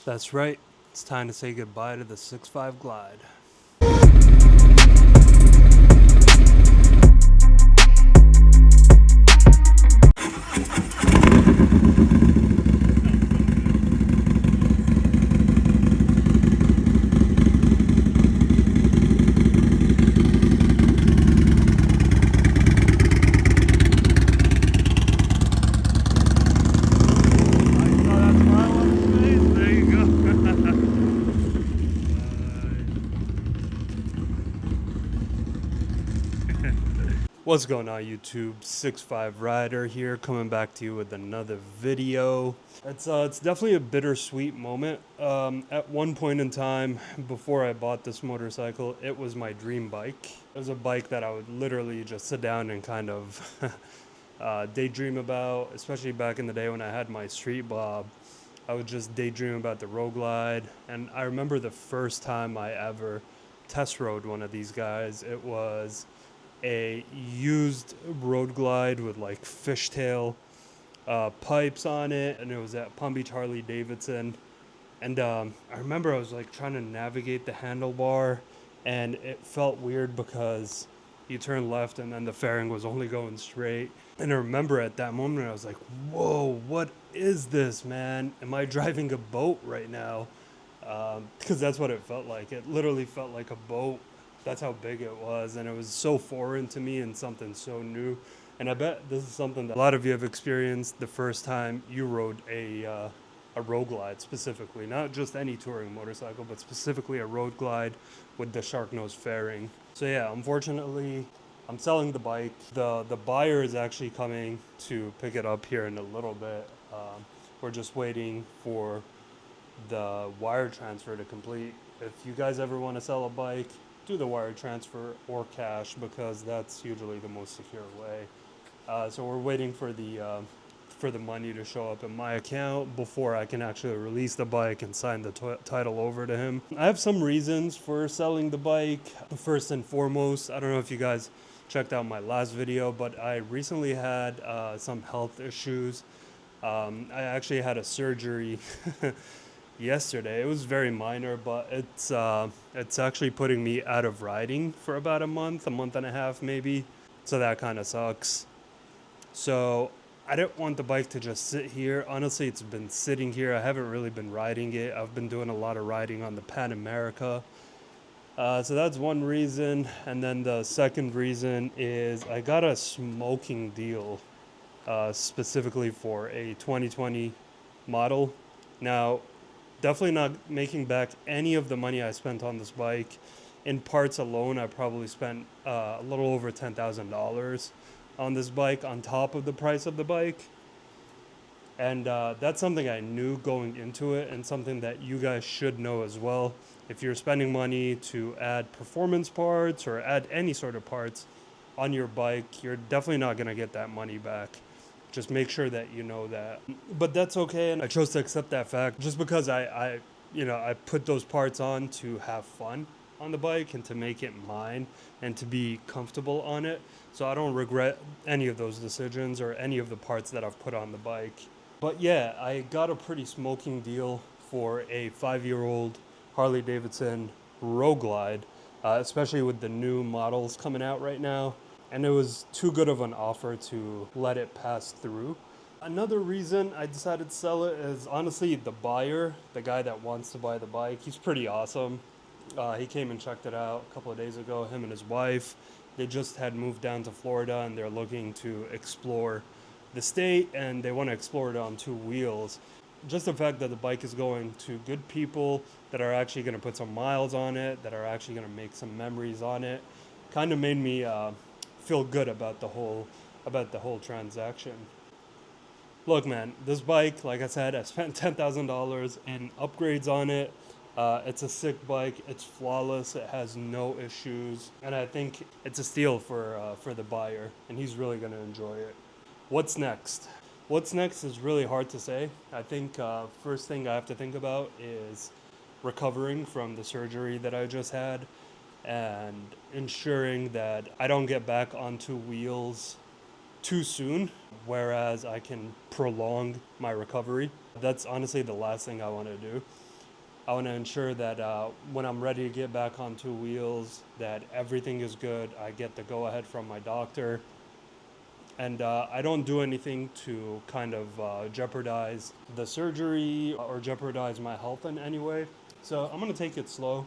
That's right. It's time to say goodbye to the 6.5 Glide. What's going on, YouTube? 6.5 Rider here, coming back to you with another video. It's definitely a bittersweet moment. At one point in time, before I bought this motorcycle, it was my dream bike. It was a bike that I would literally just sit down and kind of daydream about, especially back in the day when I had my street bob. I would just daydream about the Road Glide, and I remember the first time I ever test rode one of these guys. It was a used Road Glide with like fishtail pipes on it, and it was at Palm Beach Harley Davidson. And I remember I was like trying to navigate the handlebar, and it felt weird because you turn left and then the fairing was only going straight. And I remember at that moment I was like, "Whoa, what is this, man? Am I driving a boat right now?" Because that's what it felt like. It literally felt like a boat. That's how big it was, and it was so foreign to me and something so new. And I bet this is something that a lot of you have experienced the first time you rode a road glide, specifically, not just any touring motorcycle, but specifically a road glide with the shark nose fairing. So yeah, unfortunately, I'm selling the bike. The buyer is actually coming to pick it up here in a little bit. We're just waiting for the wire transfer to complete. If you guys ever want to sell a bike, do the wire transfer or cash, because that's usually the most secure way. So we're waiting for the money to show up in my account before I can actually release the bike and sign the title over to him. I have some reasons for selling the bike. First and foremost, I don't know if you guys checked out my last video, but I recently had some health issues. I actually had a surgery yesterday. It was very minor, but it's actually putting me out of riding for about a month and a half maybe. So that kind of sucks. So I didn't want the bike to just sit here. Honestly, it's been sitting here. I haven't really been riding it. I've been doing a lot of riding on the Pan America. So that's one reason. And then the second reason is I got a smoking deal specifically for a 2020 model. Now, definitely not making back any of the money I spent on this bike. In parts alone, I probably spent a little over $10,000 on this bike on top of the price of the bike. And that's something I knew going into it, and something that you guys should know as well. If you're spending money to add performance parts or add any sort of parts on your bike, you're definitely not going to get that money back. Just make sure that you know that. But that's okay, and I chose to accept that fact just because I put those parts on to have fun on the bike and to make it mine and to be comfortable on it. So I don't regret any of those decisions or any of the parts that I've put on the bike. But yeah, I got a pretty smoking deal for a 5-year-old Harley Davidson Road Glide, especially with the new models coming out right now. And it was too good of an offer to let it pass through. Another reason I decided to sell it is honestly the buyer, the guy that wants to buy the bike. He's pretty awesome. He came and checked it out a couple of days ago, him and his wife. They just had moved down to Florida and they're looking to explore the state, and they want to explore it on two wheels. Just the fact that the bike is going to good people that are actually going to put some miles on it, that are actually going to make some memories on it, kind of made me feel good about the whole transaction. Look, man, this bike, like I said, I spent $10,000 in upgrades on it. It's a sick bike. It's flawless. It has no issues, and I think it's a steal for the buyer, and he's really gonna enjoy it. What's next? What's next is really hard to say. I think first thing I have to think about is recovering from the surgery that I just had and ensuring that I don't get back onto wheels too soon, whereas I can prolong my recovery. That's honestly the last thing I want to do. I want to ensure that when I'm ready to get back on two wheels, that everything is good. I get the go ahead from my doctor, and I don't do anything to kind of jeopardize the surgery or jeopardize my health in any way. So I'm gonna take it slow.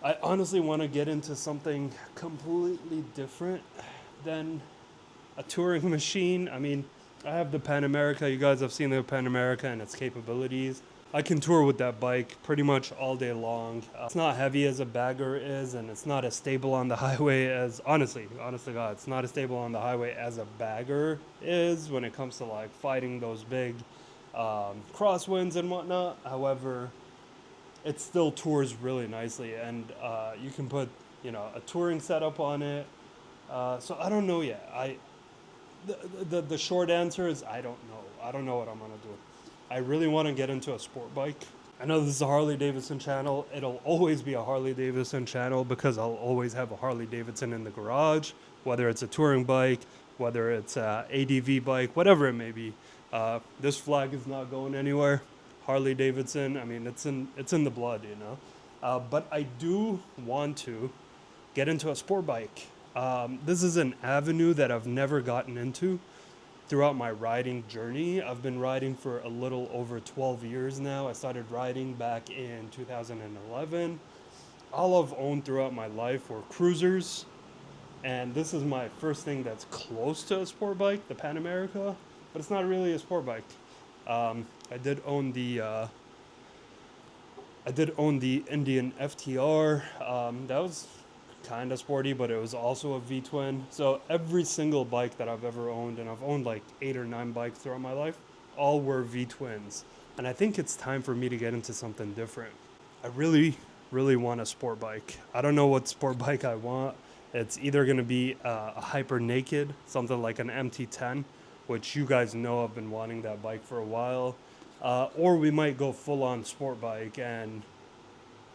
I honestly want to get into something completely different than a touring machine. I mean, I have the Pan America. You guys have seen the Pan America and its capabilities. I can tour with that bike pretty much all day long. It's not heavy as a bagger is, and it's not as stable on the highway as, honestly, God, it's not as stable on the highway as a bagger is when it comes to like fighting those big crosswinds and whatnot. However, it still tours really nicely, and you can put, a touring setup on it. So I don't know yet. The short answer is I don't know. I don't know what I'm gonna do. I really want to get into a sport bike. I know this is a Harley Davidson channel. It'll always be a Harley Davidson channel because I'll always have a Harley Davidson in the garage, whether it's a touring bike, whether it's a ADV bike, whatever it may be. This flag is not going anywhere. Harley Davidson. I mean, it's in the blood, you know. But I do want to get into a sport bike. This is an avenue that I've never gotten into throughout my riding journey. I've been riding for a little over 12 years now. I started riding back in 2011. All I've owned throughout my life were cruisers, and this is my first thing that's close to a sport bike, the Pan America, but it's not really a sport bike. I did own the Indian FTR. That was kind of sporty, but it was also a V twin. So every single bike that I've ever owned, and I've owned like 8 or 9 bikes throughout my life, all were V twins. And I think it's time for me to get into something different. I really, really want a sport bike. I don't know what sport bike I want. It's either going to be a hyper naked, something like an MT10, which you guys know I've been wanting that bike for a while. Or we might go full on sport bike, and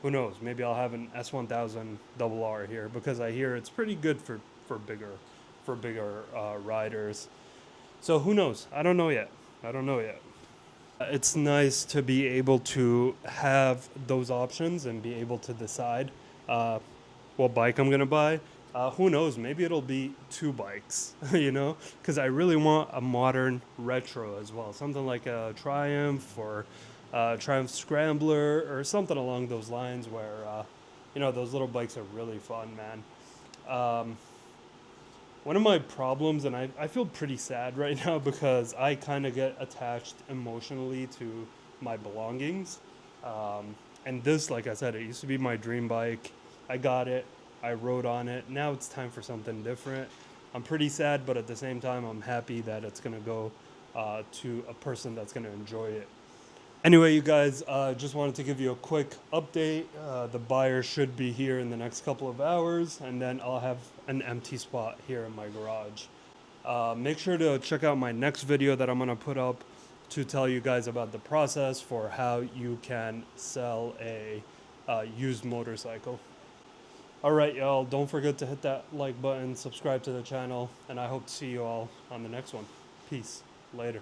who knows, maybe I'll have an S1000 RR here because I hear it's pretty good for bigger riders. So who knows? I don't know yet. It's nice to be able to have those options and be able to decide uh, what bike I'm gonna buy. Who knows? Maybe it'll be 2 bikes, because I really want a modern retro as well, something like a Triumph or Triumph Scrambler or something along those lines where those little bikes are really fun, man. Um, One of my problems, and I feel pretty sad right now because I kind of get attached emotionally to my belongings. And this, like I said, it used to be my dream bike. I got it, I rode on it. Now it's time for something different. I'm pretty sad, but at the same time, I'm happy that it's going to go to a person that's going to enjoy it. Anyway, you guys, just wanted to give you a quick update. The buyer should be here in the next couple of hours, and then I'll have an empty spot here in my garage. Make sure to check out my next video that I'm going to put up to tell you guys about the process for how you can sell a used motorcycle. All right, y'all, don't forget to hit that like button, subscribe to the channel, and I hope to see you all on the next one. Peace. Later.